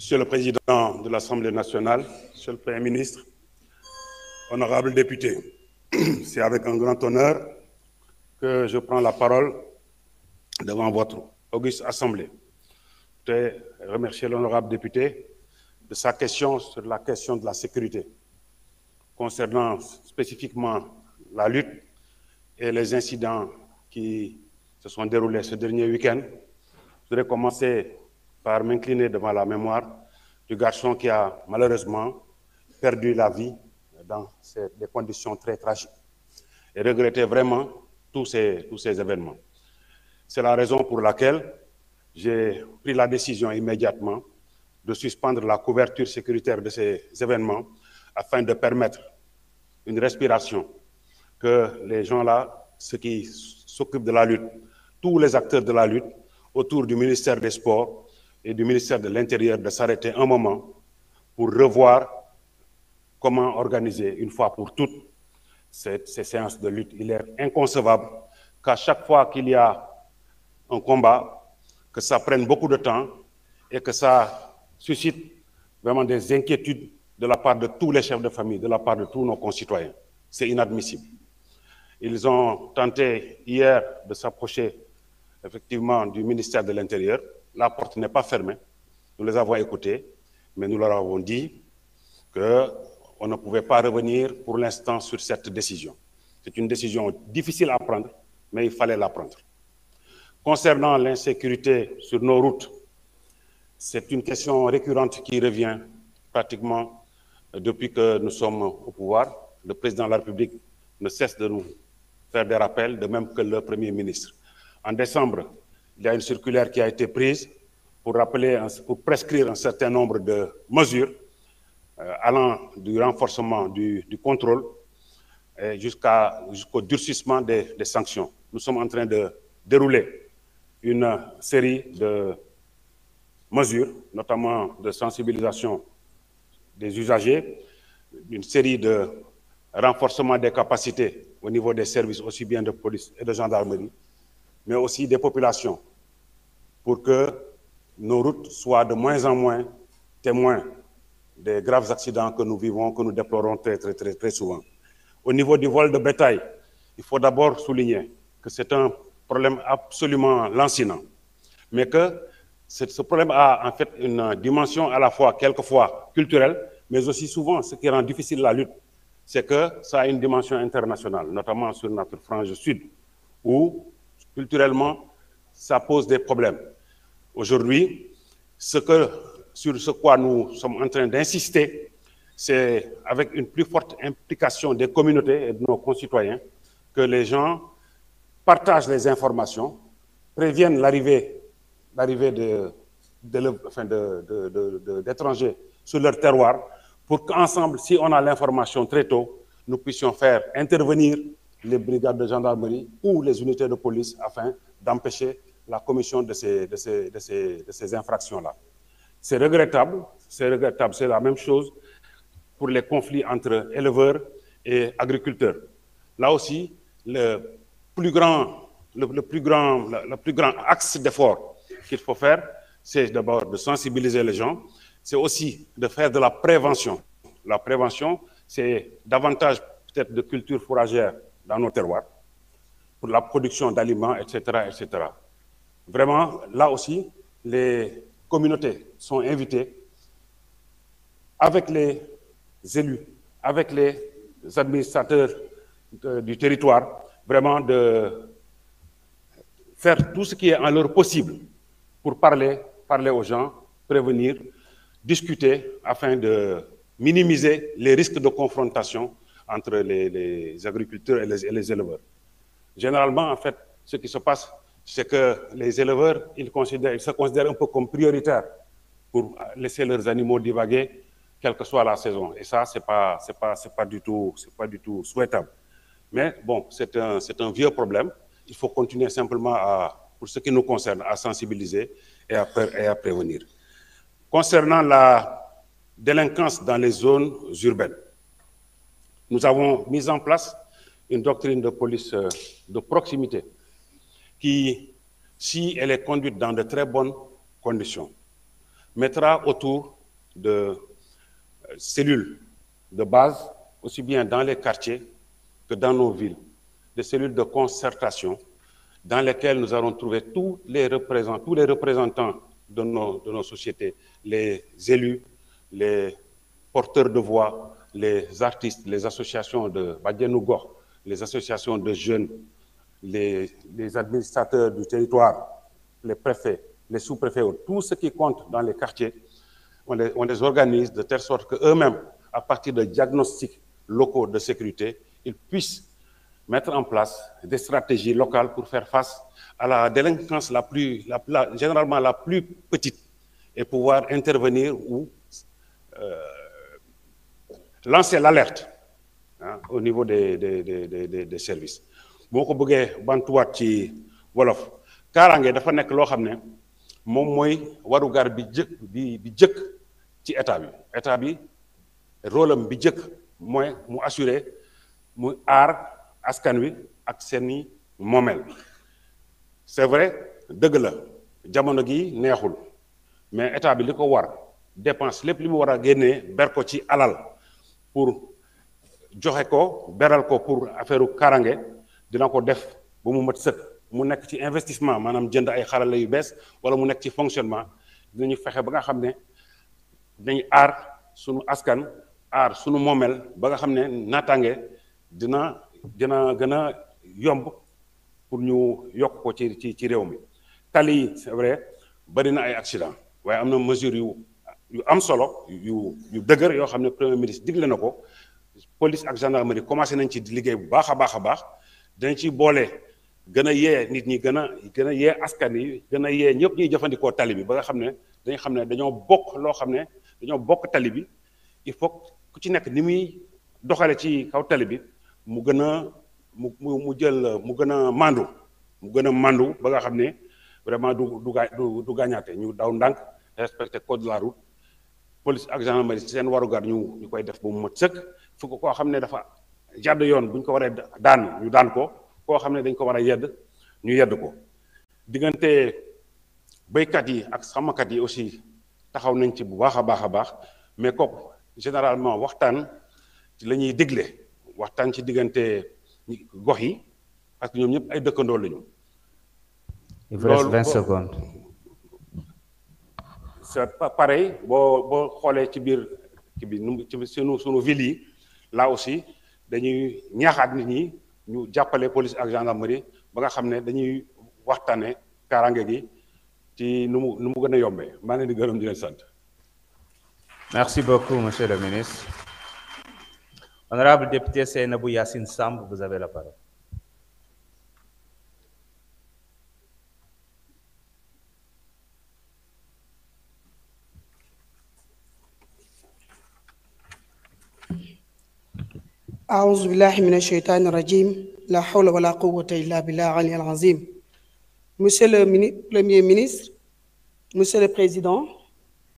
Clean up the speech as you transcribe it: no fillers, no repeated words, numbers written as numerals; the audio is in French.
Monsieur le Président de l'Assemblée nationale, Monsieur le Premier ministre, honorables députés, c'est avec un grand honneur que je prends la parole devant votre auguste Assemblée. Je voudrais remercier l'honorable député de sa question sur la question de la sécurité, concernant spécifiquement la lutte et les incidents qui se sont déroulés ce dernier week-end. Je voudrais commencer par m'incliner devant la mémoire du garçon qui a malheureusement perdu la vie dans des conditions très tragiques et regretter vraiment tous ces événements. C'est la raison pour laquelle j'ai pris la décision immédiatement de suspendre la couverture sécuritaire de ces événements afin de permettre une respiration, que les gens-là, ceux qui s'occupent de la lutte, tous les acteurs de la lutte autour du ministère des Sports et du ministère de l'Intérieur, de s'arrêter un moment pour revoir comment organiser une fois pour toutes ces séances de lutte. Il est inconcevable qu'à chaque fois qu'il y a un combat, que ça prenne beaucoup de temps et que ça suscite vraiment des inquiétudes de la part de tous les chefs de famille, de la part de tous nos concitoyens. C'est inadmissible. Ils ont tenté hier de s'approcher effectivement du ministère de l'Intérieur. La porte n'est pas fermée. Nous les avons écoutés, mais nous leur avons dit qu'on ne pouvait pas revenir pour l'instant sur cette décision. C'est une décision difficile à prendre, mais il fallait la prendre. Concernant l'insécurité sur nos routes, c'est une question récurrente qui revient pratiquement depuis que nous sommes au pouvoir. Le président de la République ne cesse de nous faire des rappels, de même que le Premier ministre. En décembre, il y a une circulaire qui a été prise pour prescrire un certain nombre de mesures allant du renforcement du contrôle jusqu'au durcissement des sanctions. Nous sommes en train de dérouler une série de mesures, notamment de sensibilisation des usagers, une série de renforcement des capacités au niveau des services aussi bien de police et de gendarmerie, mais aussi des populations, pour que nos routes soient de moins en moins témoins des graves accidents que nous vivons, que nous déplorons très souvent. Au niveau du vol de bétail, il faut d'abord souligner que c'est un problème absolument lancinant, mais que ce problème a en fait une dimension à la fois quelquefois culturelle, mais aussi souvent, ce qui rend difficile la lutte, c'est que ça a une dimension internationale, notamment sur notre frange sud, où culturellement, ça pose des problèmes. Aujourd'hui, sur ce quoi nous sommes en train d'insister, c'est avec une plus forte implication des communautés et de nos concitoyens que les gens partagent les informations, préviennent l'arrivée d'étrangers sur leur terroir, pour qu'ensemble, si on a l'information très tôt, nous puissions faire intervenir les brigades de gendarmerie ou les unités de police afin d'empêcher la commission de ces infractions-là. C'est regrettable, c'est la même chose pour les conflits entre éleveurs et agriculteurs. Là aussi, le plus grand axe d'effort qu'il faut faire, c'est d'abord de sensibiliser les gens, c'est aussi de faire de la prévention. La prévention, c'est davantage peut-être de culture fourragère dans nos terroirs, pour la production d'aliments, etc., etc. Vraiment, là aussi, les communautés sont invitées, avec les élus, avec les administrateurs du territoire, vraiment de faire tout ce qui est en leur possible pour parler aux gens, prévenir, discuter, afin de minimiser les risques de confrontation entre les agriculteurs et les éleveurs. Généralement, en fait, ce qui se passe, c'est que les éleveurs, ils se considèrent un peu comme prioritaires pour laisser leurs animaux divaguer, quelle que soit la saison. Et ça, c'est pas du tout souhaitable. Mais bon, c'est un vieux problème. Il faut continuer simplement pour ce qui nous concerne, à sensibiliser et à prévenir. Concernant la délinquance dans les zones urbaines, nous avons mis en place une doctrine de police de proximité qui, si elle est conduite dans de très bonnes conditions, mettra autour de cellules de base, aussi bien dans les quartiers que dans nos villes, des cellules de concertation dans lesquelles nous allons trouver tous les représentants de nos sociétés, les élus, les porteurs de voix, les artistes, les associations de Badianou Gox, les associations de jeunes, les administrateurs du territoire, les préfets, les sous-préfets, tout ce qui compte dans les quartiers, on les organise de telle sorte qu'eux-mêmes, à partir de diagnostics locaux de sécurité, ils puissent mettre en place des stratégies locales pour faire face à la délinquance généralement la plus petite et pouvoir intervenir ou lancer l'alerte au niveau des services. boo ko bëggee bantuwaat ci wolof kaaraange dafa nekk loo xam ne moom mooy warugar bi jëkk ci état bi rôle am bi jëkk mooy mu assurer mu aar askan wi ak seeni moomeel. C'est vrai dëgg la jamono gi neexul mais état bi li ko war dépense lépp li mu war a génnee ber ko ci alal pour joxe ko beral ko pour affaire kaaraange dina ko def ba mu mat sëkk mu nekk ci investissement maanaam jënd ay xarala yu bees wala mu nekk ci fonctionnement dinañu fexe ba nga xam ne dinañ aar sunu askan aar sunu moomeel ba nga xam ne naataange dina gën a yomb pour ñu yokk ko ci réew mi. tali yi c'est vrai bari na ay accident waaye am na mesure yu am solo yu dëgër yoo xam ne premier ministre digle na ko police ak gendarmerie commencé nañ ci liggéey bu baax a baax dañ ci boole gën a yee nit ñi gën a yee askan yi gën a yee ñëpp ñuy jëfandikoo tali bi ba nga xam ne dañu xam ne dañoo bokk loo xam ne dañoo bokk tali bi il faut ku ci nekk ni muy doxale ci kaw tali bi mu gën a mu gën a mandu ba nga xam ne vraiment du gaañaate ñu daw ndànk respecter code de la route police ak gendarmerie seen warugar ñu koy def ba mu mat sëkk fu ko koo xam ne dafa jàdd yoon bu ñu ko waree daan ñu daan ko koo xam ne dañ ko war a yedd ñu yedd ko. diggante béykat yi ak sàmmkat yi aussi taxaw nañ ci bu baax a baax mais kooku généralement waxtaan ci la ñuy digle waxtaan ci diggante gox yi parce que ñoom ñëpp ay dëkkandoo lañu. Il vous reste 20 secondes. C'est pareil boo xoolee ci biir ci sunu ville yi là aussi dañuy ñaaxaat nit ñi ñu jàppale police ak gendarmerie ba nga xam ne dañuy waxtaane kaaraange gi ci nu mu gën a yombee maa ngi leen di gërëm di leen sant. Merci beaucoup, monsieur le ministre. Honorable député Seynabou Yassine Samb, vous avez la parole. أعوذ بالله من الشيطان الرجيم لا حول ولا قوة إلا بالله العلي العظيم. Monsieur le Premier ministre, Monsieur le Président,